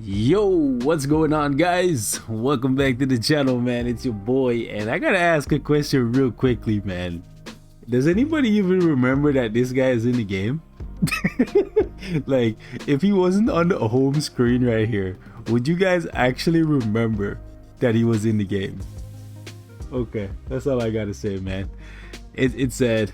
Yo, what's going on, guys? Welcome back to the channel, man. It's your boy, and I gotta ask a question real quickly, man. Does anybody even remember that this guy is in the game? Like, if he wasn't on the home screen right here, would you guys actually remember that he was in the game? Okay, that's all I gotta say, man. It's sad.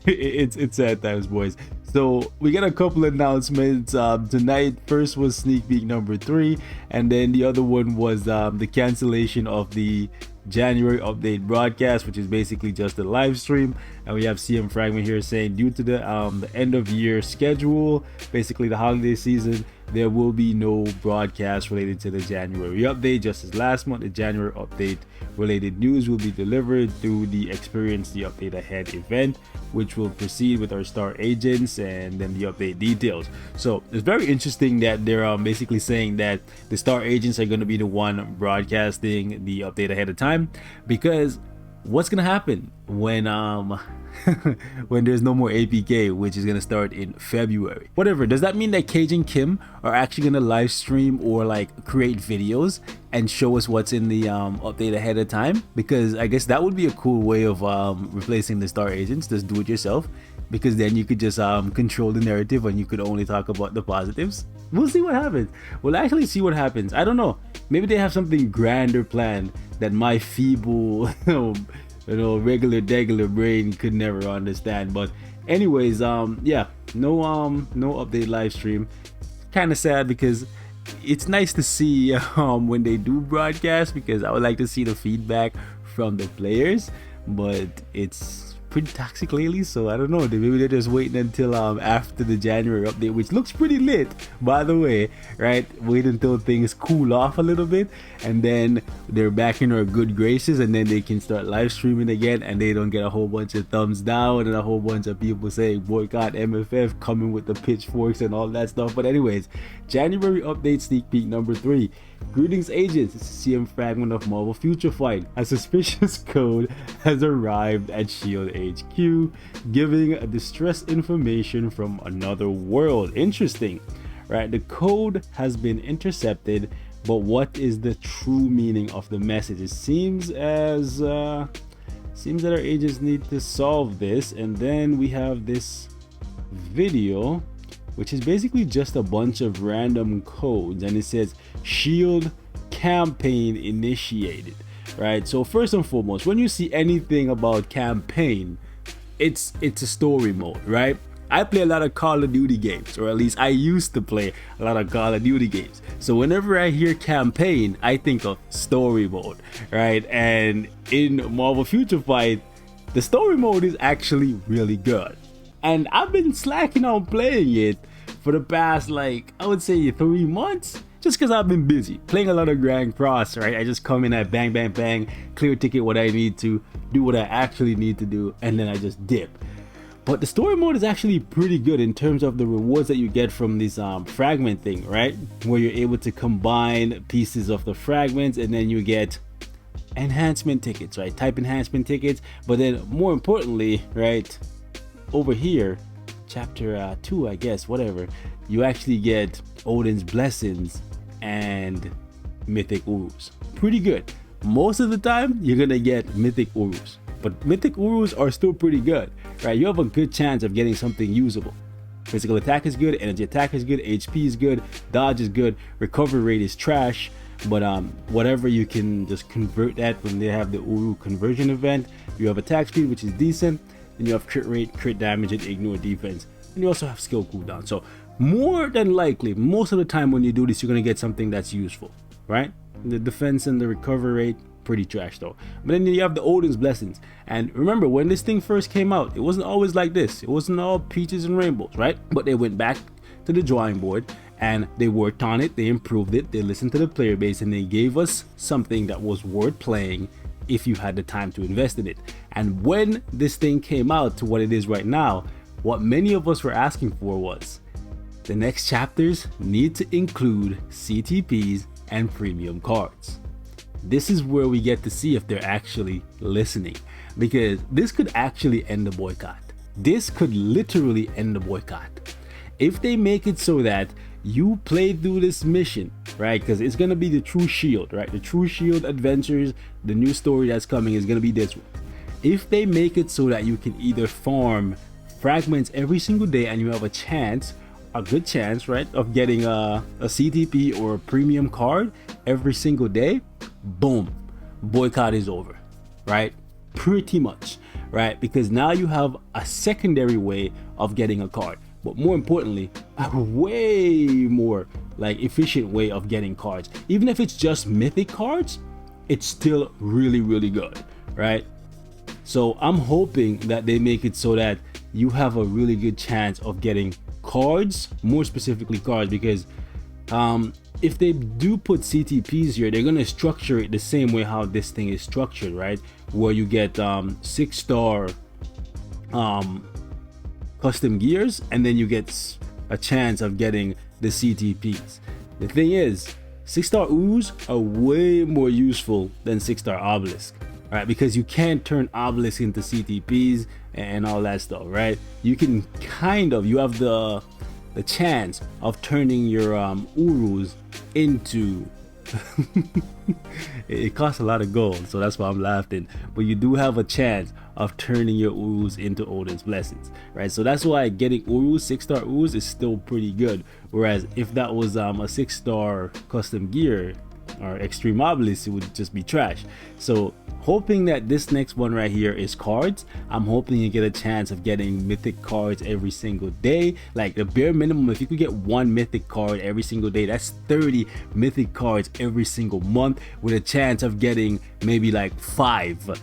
It's sad times, boys. So we got a couple announcements tonight. First was sneak peek number 3, and then the other one was the cancellation of the January update broadcast, which is basically just a live stream. And we have CM Fragment here saying, due to the end of year schedule, basically the holiday season, there will be no broadcast related to the January update. Just as last month, the January update related news will be delivered through the Experience the Update Ahead event, which will proceed with our star agents and then the update details. So it's very interesting that they're basically saying that the star agents are going to be the one broadcasting the update ahead of time, because what's gonna happen when when there's no more APK, which is gonna start in February? Whatever, does that mean that Cage and Kim are actually gonna live stream or like create videos and show us what's in the update ahead of time? Because I guess that would be a cool way of replacing the star agents. Just do it yourself, because then you could just control the narrative and you could only talk about the positives. We'll see what happens. We'll actually see what happens. I don't know, maybe they have something grander planned that my feeble regular degular brain could never understand. But anyways, yeah, no update live stream. Kind of sad, because it's nice to see when they do broadcast, because I would like to see the feedback from the players, but it's pretty toxic lately, so I don't know. Maybe they're just waiting until after the January update, which looks pretty lit, by the way, right? Wait until things cool off a little bit, and then they're back in our good graces, and then they can start live streaming again, and they don't get a whole bunch of thumbs down and a whole bunch of people saying boycott MFF, coming with the pitchforks and all that stuff. But anyways, January update sneak peek number 3. Greetings, agents. This is CM Fragment of Marvel Future Fight. A suspicious code has arrived at SHIELD HQ, giving distress information from another world. Interesting, right? The code has been intercepted, but what is the true meaning of the message? It seems as seems that our agents need to solve this. And then we have this video, which is basically just a bunch of random codes, and it says SHIELD campaign initiated, right? So first and foremost, when you see anything about campaign, it's a story mode, right? I play a lot of Call of Duty games, or at least I used to play a lot of Call of Duty games. So whenever I hear campaign, I think of story mode, right? And in Marvel Future Fight, the story mode is actually really good. And I've been slacking on playing it for the past, like, I would say 3 months, just because I've been busy playing a lot of Grand Cross, right? I just come in at bang, bang, bang, clear ticket what I need to, do what I actually need to do, and then I just dip. But the story mode is actually pretty good in terms of the rewards that you get from this fragment thing, right? Where you're able to combine pieces of the fragments, and then you get enhancement tickets, right? Type enhancement tickets. But then more importantly, right, over here, chapter 2, I guess, whatever, you actually get Odin's blessings and mythic urus. Pretty good. Most of the time you're gonna get mythic urus, but mythic urus are still pretty good, right? You have a good chance of getting something usable. Physical attack is good, energy attack is good, HP is good, dodge is good, recovery rate is trash, but whatever, you can just convert that when they have the uru conversion event. You have attack speed, which is decent. Then you have crit rate, crit damage, and ignore defense. And you also have skill cooldown. So more than likely, most of the time when you do this, you're going to get something that's useful, right? The defense and the recovery rate, pretty trash though. But then you have the Odin's blessings. And remember, when this thing first came out, it wasn't always like this. It wasn't all peaches and rainbows, right? But they went back to the drawing board and they worked on it. They improved it. They listened to the player base, and they gave us something that was worth playing if you had the time to invest in it. And when this thing came out to what it is right now, what many of us were asking for was the next chapters need to include CTPs and premium cards. This is where we get to see if they're actually listening, because this could actually end the boycott. This could literally end the boycott. If they make it so that you play through this mission, right? Because it's gonna be the True Shield, right? The True Shield Adventures, the new story that's coming is gonna be this one. If they make it so that you can either farm fragments every single day and you have a good chance, right, of getting a CTP or a premium card every single day, boom, boycott is over, right? Pretty much, right? Because now you have a secondary way of getting a card, but more importantly, a way more like efficient way of getting cards. Even if it's just mythic cards, it's still really good, right? So I'm hoping that they make it so that you have a really good chance of getting cards, more specifically cards, because if they do put CTPs here, they're gonna structure it the same way how this thing is structured, right? Where you get 6-star custom gears, and then you get a chance of getting the CTPs. The thing is, 6-star ooze are way more useful than 6-star obelisk, right? Because you can't turn obelisk into CTPs and all that stuff, right? You can you have the chance of turning your urus into it costs a lot of gold, so that's why I'm laughing, but you do have a chance of turning your urus into Odin's blessings, right? So that's why getting urus, 6-star urus, is still pretty good, whereas if that was a 6-star custom gear or extreme obelisk, it would just be trash. So hoping that this next one right here is cards. I'm hoping you get a chance of getting mythic cards every single day. Like the bare minimum, if you could get 1 mythic card every single day, that's 30 mythic cards every single month, with a chance of getting maybe like 5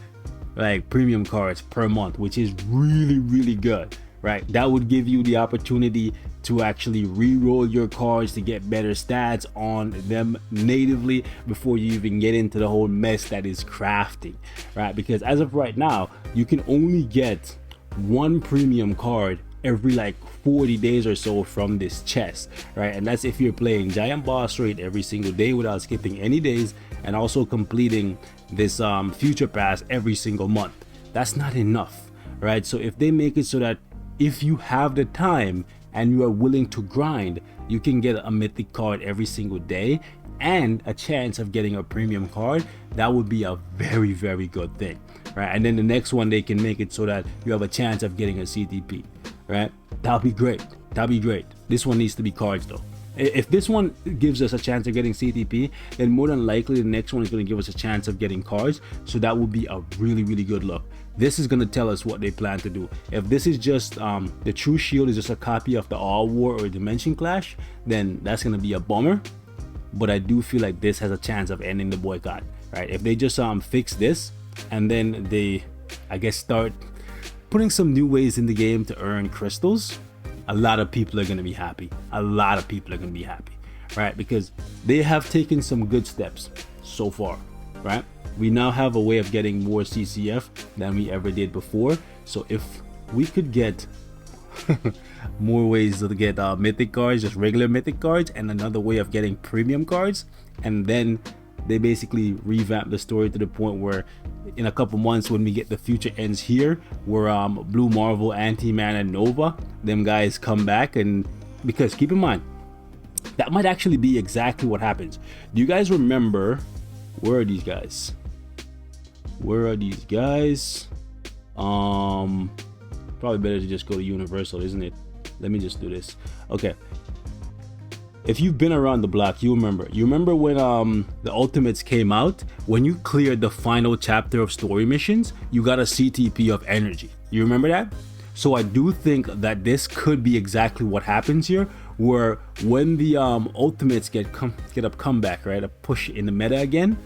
like premium cards per month, which is really good, right? That would give you the opportunity to actually re-roll your cards to get better stats on them natively before you even get into the whole mess that is crafting, right? Because as of right now, you can only get 1 premium card every like 40 days or so from this chest, right? And that's if you're playing giant boss raid every single day without skipping any days, and also completing this future pass every single month. That's not enough, right? So if they make it so that if you have the time and you are willing to grind, you can get a mythic card every single day and a chance of getting a premium card, that would be a very good thing, right? And then the next one, they can make it so that you have a chance of getting a CTP, right? That'll be great. This one needs to be cards though. If this one gives us a chance of getting CTP, then more than likely the next one is going to give us a chance of getting cards. So that would be a really good look. This is going to tell us what they plan to do. If this is just the True Shield is just a copy of the All War or Dimension Clash, then that's going to be a bummer. But I do feel like this has a chance of ending the boycott, right? If they just fix this and then they, I guess, start putting some new ways in the game to earn crystals, a lot of people are going to be happy. Right? Because they have taken some good steps so far, right? We now have a way of getting more CCF than we ever did before. So if we could get more ways to get mythic cards, just regular mythic cards, and another way of getting premium cards, and then they basically revamp the story to the point where in a couple months when we get the future ends here, where Blue Marvel, Anti-Man, and Nova, them guys come back. And because keep in mind, that might actually be exactly what happens. Do you guys remember, where are these guys? Probably better to just go to Universal, isn't it? Let me just do this. Okay, if you've been around the block, you remember when the Ultimates came out, when you cleared the final chapter of story missions, you got a CTP of energy. You remember that? So I do think that this could be exactly what happens here, where when the Ultimates get a comeback, right, a push in the meta again,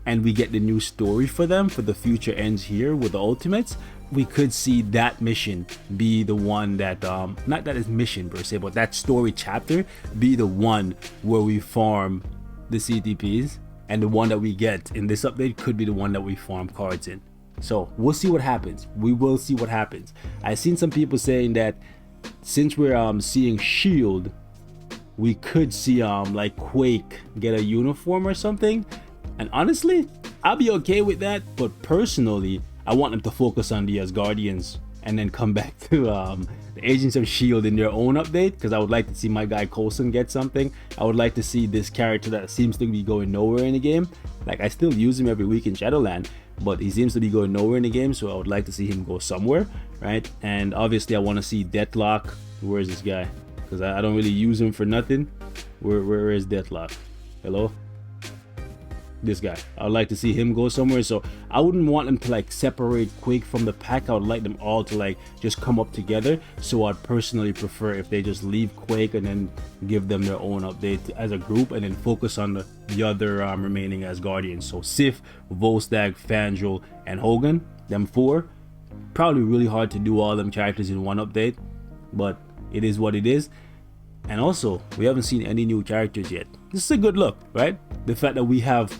and we get the new story for them for the future ends here with the Ultimates, we could see that mission be the one that not that is mission per se, but that story chapter be the one where we farm the CTPs, and the one that we get in this update could be the one that we farm cards in. So we'll see what happens. We will see what happens. I've seen some people saying that since we're seeing Shield, we could see like Quake get a uniform or something. And honestly, I'll be okay with that. But personally, I want them to focus on the Asgardians and then come back to the the Agents of S.H.I.E.L.D. in their own update, because I would like to see my guy Coulson get something. I would like to see this character that seems to be going nowhere in the game. Like, I still use him every week in Shadowland, but he seems to be going nowhere in the game, so I would like to see him go somewhere, right? And obviously I want to see Deathlock. Where is this guy? Because I don't really use him for nothing. Where is Deathlock? Hello? This guy. I would like to see him go somewhere. So I wouldn't want them to like separate quick from the pack. I would like them all to like just come up together. So I'd personally prefer if they just leave Quake and then give them their own update as a group, and then focus on the other remaining Asgardians. So Sif, Volstagg, Fandral, and Hogan. Them four. Probably really hard to do all them characters in one update, but it is what it is. And also, we haven't seen any new characters yet. This is a good look, right? The fact that we have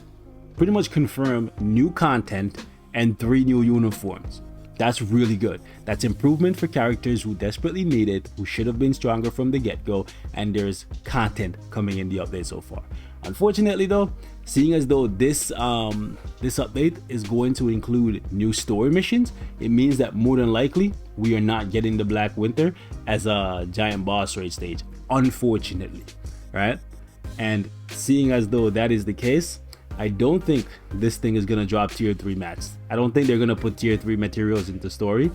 pretty much confirmed new content and 3 new uniforms. That's really good. That's improvement for characters who desperately need it, who should have been stronger from the get-go, and there's content coming in the update so far. Unfortunately though, seeing as though this update is going to include new story missions, it means that more than likely we are not getting the Black Winter as a giant boss raid stage, unfortunately, right? And seeing as though that is the case, I don't think this thing is gonna drop tier 3 mats. I don't think they're gonna put tier 3 materials into story.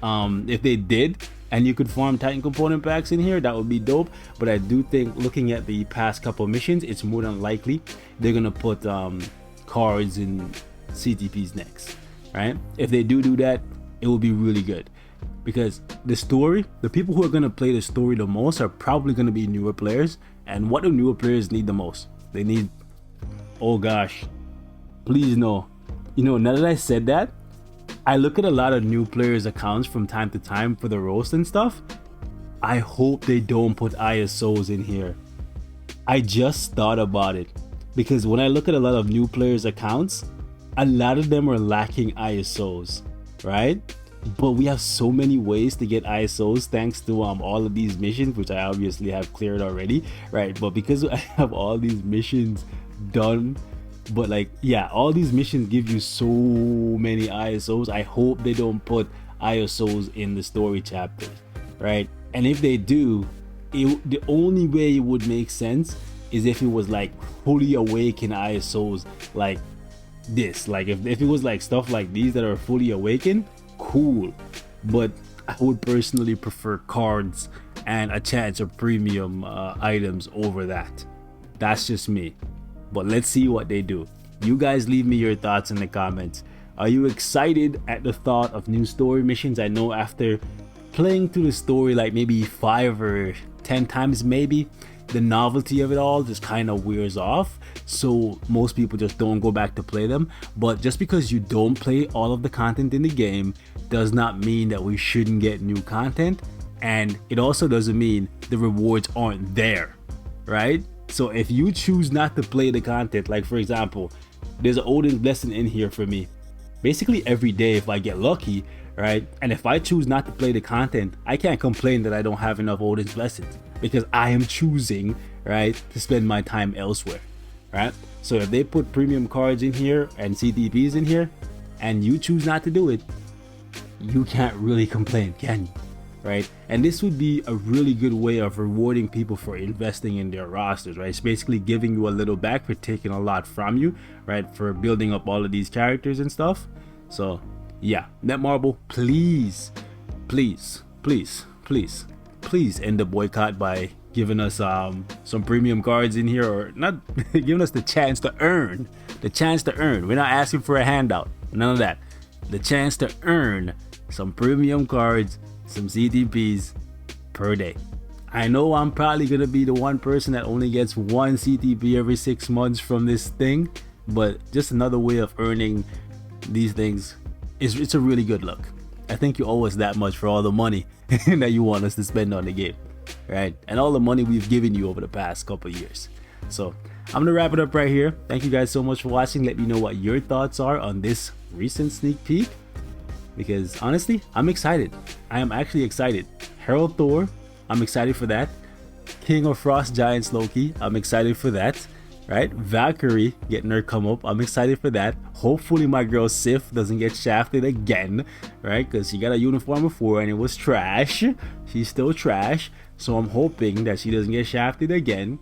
If they did, and you could farm Titan component packs in here, that would be dope. But I do think, looking at the past couple missions, it's more than likely they're gonna put cards in CTPs next, right? If they do that, it will be really good, because the story, the people who are gonna play the story the most are probably gonna be newer players. And what do newer players need the most? They need, oh gosh, please no. You know, now that I said that, I look at a lot of new players' accounts from time to time for the roast and stuff. I hope they don't put ISOs in here. I just thought about it, because when I look at a lot of new players' accounts, a lot of them are lacking ISOs, right? But we have so many ways to get ISOs thanks to all of these missions, which I obviously have cleared already, right? But because I have all these missions done, but like, yeah, all these missions give you so many ISOs. I hope they don't put ISOs in the story chapters, right? And if they do, the only way it would make sense is if it was like fully awakened ISOs like this. Like if it was like stuff like these that are fully awakened, cool. But I would personally prefer cards and a chance of premium items over that. That's just me. But let's see what they do. You guys leave me your thoughts in the comments. Are you excited at the thought of new story missions? I know after playing through the story like maybe 5 or 10 times maybe, the novelty of it all just kind of wears off, so most people just don't go back to play them. But just because you don't play all of the content in the game does not mean that we shouldn't get new content, and it also doesn't mean the rewards aren't there, right? So if you choose not to play the content, like for example, there's an Odin's Blessing in here for me basically every day if I get lucky, right? And if I choose not to play the content, I can't complain that I don't have enough Odin's Blessings, because I am choosing, right, to spend my time elsewhere, right? So if they put premium cards in here and CTPs in here and you choose not to do it, you can't really complain, can you? Right? And this would be a really good way of rewarding people for investing in their rosters, right? It's basically giving you a little back for taking a lot from you, right? For building up all of these characters and stuff. So yeah, Netmarble, please end the boycott by giving us some premium cards in here, or not giving us the chance to earn. We're not asking for a handout, none of that. The chance to earn some premium cards, some CTPs per day. I know I'm probably gonna be the one person that only gets 1 CTP every 6 months from this thing, but just another way of earning these things. It's a really good look. I think you owe us that much for all the money that you want us to spend on the game, right? And all the money we've given you over the past couple years. So I'm gonna wrap it up right here. Thank you guys so much for watching. Let me know what your thoughts are on this recent sneak peek, because honestly, I'm excited. I am actually excited. Herald Thor, I'm excited for that. King of Frost Giants Loki, I'm excited for that. right? Valkyrie getting her come up. I'm excited for that. Hopefully my girl Sif doesn't get shafted again, right? Because she got a uniform before and it was trash. She's still trash. So I'm hoping that she doesn't get shafted again.